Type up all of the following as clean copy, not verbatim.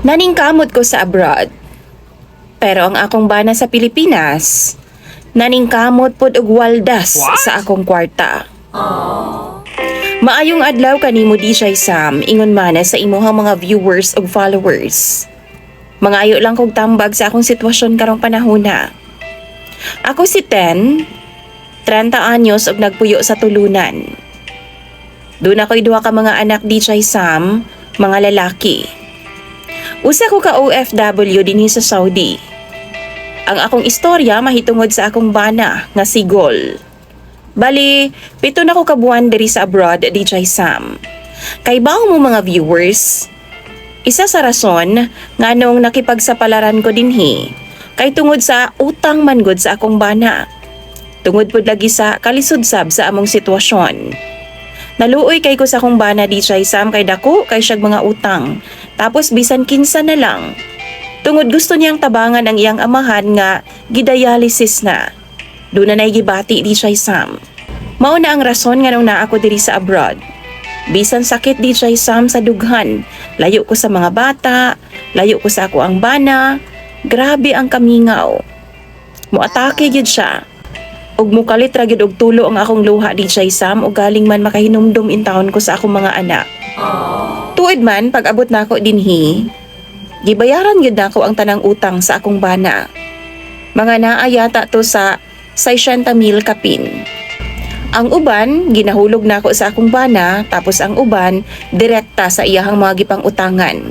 Naningkamot ko sa abroad. Pero ang akong bana sa Pilipinas, naningkamot pod og waldas sa akong kwarta. Maayong adlaw kanimo DJ Sam, ingon mana sa imuhang mga viewers ug followers. Mangayo lang kog tambag sa akong sitwasyon karong panahona. Ako si 30 anyos ug nagpuyo sa tulunan. Doon ako'y duha ka mga anak DJ Sam, mga lalaki. Usa ko ka OFW dinhi sa Saudi. Ang akong istorya mahitungod sa akong bana nga si Gol. Bali, 7 na ko kabuan diri sa abroad, DJ Sam. Kay baong mo mga viewers, isa sa rason nga nung nakipagsapalaran ko dinhi, kay tungod sa utang manggod sa akong bana. Tungod pod lagi sa kalisod-sab sa among sitwasyon. Naluoy kay ko sa akong bana DJ Sam kay dako kay siyag mga utang. Tapos bisan kinsa na lang. Tungod gusto niyang tabangan ang iyang amahan nga gidialysis na. Doon na gibati DJ Sam. Mao na ang rason nga nung naa ako diri sa abroad. Bisan sakit DJ Sam sa dughan. Layo ko sa mga bata, layo ko sa ako ang bana. Grabe ang kamingaw. Muatake gyud siya. Ug mukalit ra gyud og tulo ang akong luha DJ Sam ug galing man makahinumdum in taon ko sa akong mga anak. Tuod man pag abot nako dinhi, gibayaran gyud nako ang tanang utang sa akong bana. Mga naa yata to sa 60,000 kapin. Ang uban ginahulog nako sa akong bana tapos ang uban direkta sa iyahang mga gipang-utangan.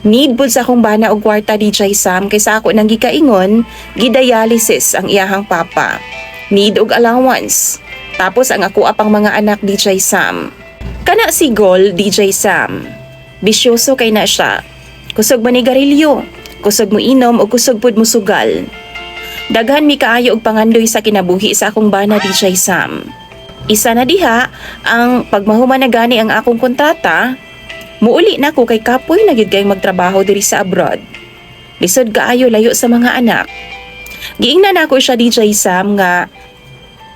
Need pud sa akong bana og kwarta DJ Sam kaysa ako nang gikaingon, gidialysis ang iyahang papa. Need og allowance. Tapos ang ako apang mga anak DJ Sam. Kana si Gol DJ Sam. Bisyoso kay na siya. Kusog manigarilyo, kusog mo inom o kusog pud mo sugal. Daghan mi kaayo og pangandoy sa kinabuhi sa akong bana DJ Sam. Isa na diha ang pagmahuman na gani ang akong kontrata, muuli na ko kay kapoy na gyud kay magtrabaho diri sa abroad. Lisod kaayo layo sa mga anak. Giingnan nako siya DJ Sam nga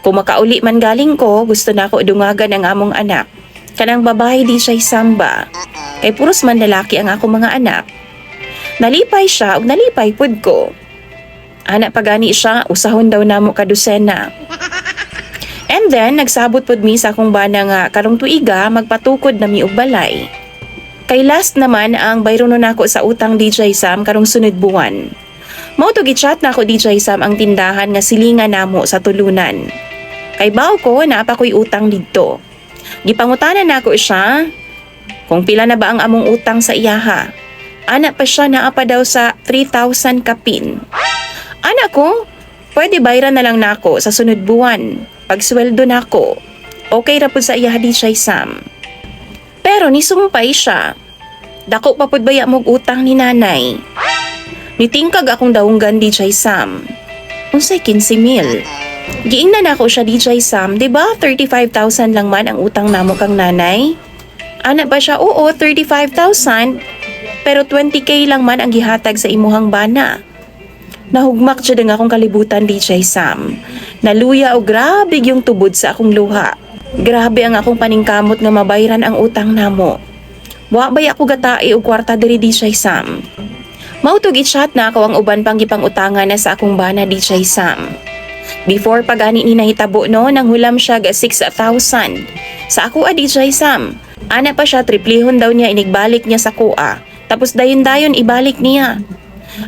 kung makauli man galing ko, gusto na ako dungagan ang among anak. Kanang babae DJ Sam ba? Kay puros man lalaki ang akong mga anak. Nalipay siya ug nalipay pud ko. Anak pagani siya, usahon daw namo kadusena. And then nagsabot pud mi sa akong bana nga karong tuiga magpatukod na mi og balay. Kay last naman ang bayro no nako sa utang DJ Sam karong sunod buwan. Mao to gichat na ako DJ Sam ang tindahan nga silingan namo sa tulunan. Kay baw ko naa pa ko'y utang didto. Gipangutanan nako siya kung pila na ba ang among utang sa iyaha. Ana pa siya naa pa daw sa 3,000 kapin. Ana ko, pwede bayran na lang nako sa sunod buwan. Pagsweldo nako. Okay ra pud sa iyaha DJ Sam. Pero nisumpay siya. Dako pa pud baya mog utang ni nanay. Nitingkag akong daunggan DJ Sam. Unsay 15,000. Giingnan nako siya DJ Sam, 'di ba? 35,000 lang man ang utang namo kang nanay. Ana ba siya? Oo, 35,000. Pero 20k lang man ang gihatag sa imuhang bana. Nahugmak siya nga akong kalibutan DJ Sam. Naluya o grabe yung tubod sa akong luha. Grabe ang akong paningkamot nga mabayran ang utang namo. Wa bay ako gatai og kwarta diri DJ Sam. Mautog i-chat na ako ang uban pang gipang-utangan na sa akong bana DJ Sam. Before pagani ni nahitabo no, nang hulam siya ga 6,000. Sa ako DJ Sam. Ana pa siya, triplihon daw niya inigbalik niya sa kuha. Tapos dayon-dayon ibalik niya.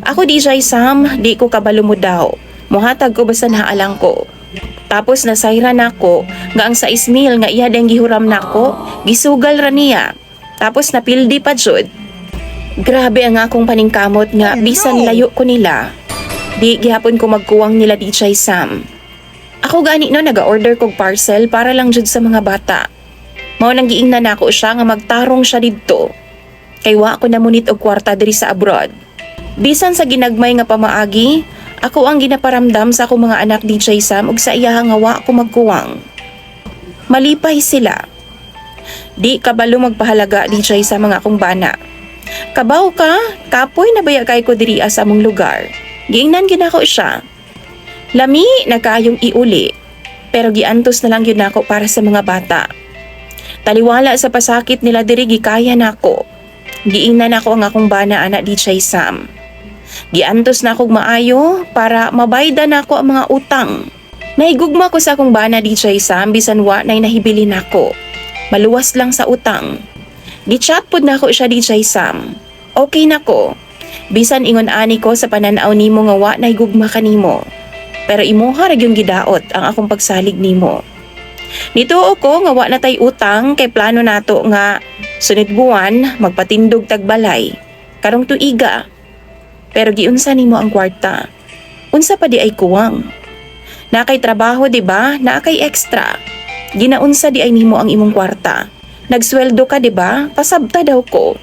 Ako DJ Sam, di ko kabalo mo daw. Muhatag ko basta naalang ko. Tapos nasayra na ko nga ang 6,000 nga iya dang gihuram nako, gisugal ra niya. Tapos napildi pa jud. Grabe ang akong paningkamot nga bisan layo ko nila. Di gihapon ko magkuwang nila DJ Sam. Ako gani no naga-order kog parcel para lang jud sa mga bata. Mao nang giingnan nako siya nga magtarong siya didto. Kay wa ko namunit og kwarta diri sa abroad. Bisan sa ginagmay nga pamaagi, ako ang ginaparamdam sa akong mga anak DJ Sam ug sa iyaha nga wa ko magkuwang. Malipay sila. Di kabalo magpahalaga DJ sa mga akong bana. Kabaw ka, kapoy na baya kay ko diri sa among lugar. Giingnan gyud nako siya. Lami na kayong iuli, pero giantos na lang yun nako para sa mga bata. Taliwala sa pasakit nila diri gikaya nako. giingnan ako ang akong bana ana DJ Sam. Giantos na akong maayo para mabayda na ako ang mga utang. Nahigugma ko sa akong bana DJ Sam bisan wa nay nahibili nako. Maluwas lang sa utang. Gichat pod nako siya DJ Sam. Okay nako. Bisan ingon ani ko sa pananaw nimo nga wa nahigugma kanimo. Pero imuha ra gyud gidaot ang akong pagsalig nimo. Nituo ko nga wa na tay utang kay plano nato nga sunod buwan magpatindog tagbalay karong tuiga. Pero giunsa nimo ang kwarta? Unsa pa di ay kuwang? Na kay trabaho di ba? Na kay extra. Ginaunsa di ay nimo ang imong kwarta? Nagsweldo ka di ba? Pasabta daw ko.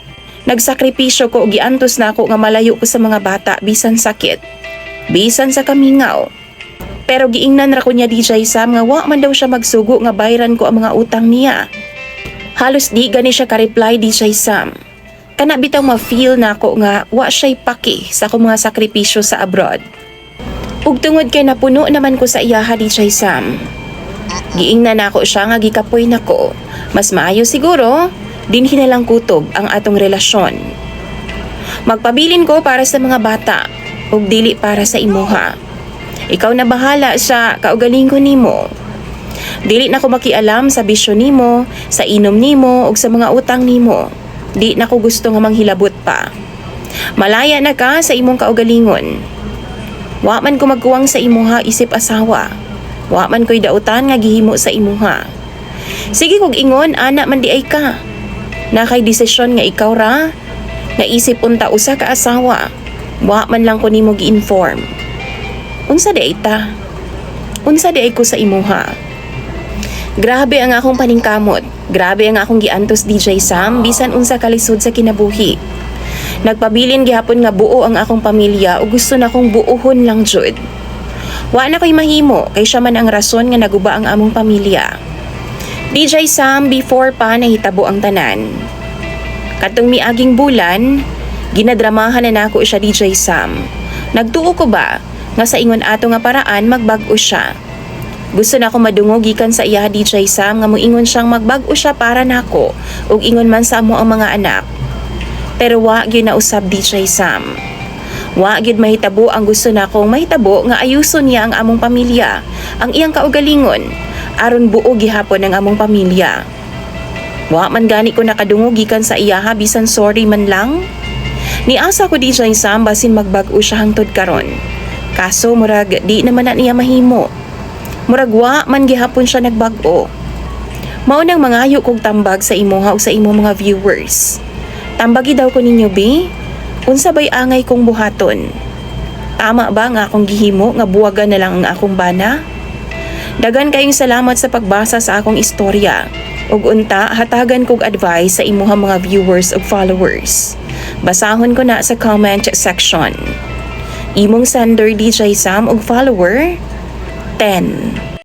Nagsakripisyo ko og giantos na ako nga malayo ko sa mga bata bisan sakit. Bisan sa kamingaw. Pero giingnan ra ko niya DJ Sam nga wa man daw siya magsugo nga bayran ko ang mga utang niya. Halos di gani siya ka-reply DJ Sam. Kana bitaw ma-feel na ako nga wa siya'y paki sa akong mga sakripisyo sa abroad. Ug tungod kay napuno naman ko sa iyaha DJ Sam. Giingnan na ako siya nga gikapoy nako. Mas maayo siguro dinhi na lang kutob ang atong relasyon. Magpabilin ko para sa mga bata ug dili para sa imuha. Ikaw na bahala sa kaugalingon nimo. Dili na ko makialam sa bisyo nimo, sa inom nimo ug sa mga utang nimo. Di na ko gusto nga manghilabot pa. Malaya na ka sa imong kaugalingon. Wa man ko magkuwang sa imuha isip asawa. Wa man ko'y dautan nga gihimo sa imuha. Sige kog ingon ana man di ay ka. Na kay desisyon nga ikaw ra, naisip unta usa ka asawa. Wa man lang ko nimo gi-inform. Unsa di ay ta? Unsa di ay ko sa imuha? Grabe ang akong paningkamot. Grabe ang akong giantos DJ Sam bisan unsa kalisod sa kinabuhi. Nagpabilin gihapon nga buo ang akong pamilya ug gusto na kong buuhon lang jud. Wa na ko'y mahimo kay siya man ang rason nga naguba ang among pamilya. DJ Sam, before pa nahitabo ang tanan. Katong miaging bulan, ginadramahan na nako siya DJ Sam. Nagtuo ko ba nga sa ingon ato nga paraan magbag-o siya. Gusto na ako madungog gikan sa iya DJ Sam nga moingon siyang magbag-o siya para nako ug ingon man sa amo ang mga anak. Pero wa gyud na usab DJ Sam. Wa gyud mahitabo ang gusto nakong mahitabo nga ayuson niya ang among pamilya, ang iyang kaugalingon aron buo gihapon ang among pamilya. Wa man gani ko nakadungog gikan sa iya bisan sorry man lang. Niasa ko DJ Sam basin magbag-o siya hangtod karon. Kaso murag di naman na niya mahimo. Murag wa man gihapon siya nagbag-o. Mao nang mangayo kog tambag sa imuha o sa imong mga viewers. Tambagi daw ko ninyo bi, unsa bay angay kong buhaton? Tama ba nga akong gihimo nga buwagan na lang ang akong bana? Dagan kayong salamat sa pagbasa sa akong istorya. Ug unta hatagan kog advice sa imuha mga viewers ug followers. Basahon ko na sa comment section. Imong sender DJ Sam ug follower 10.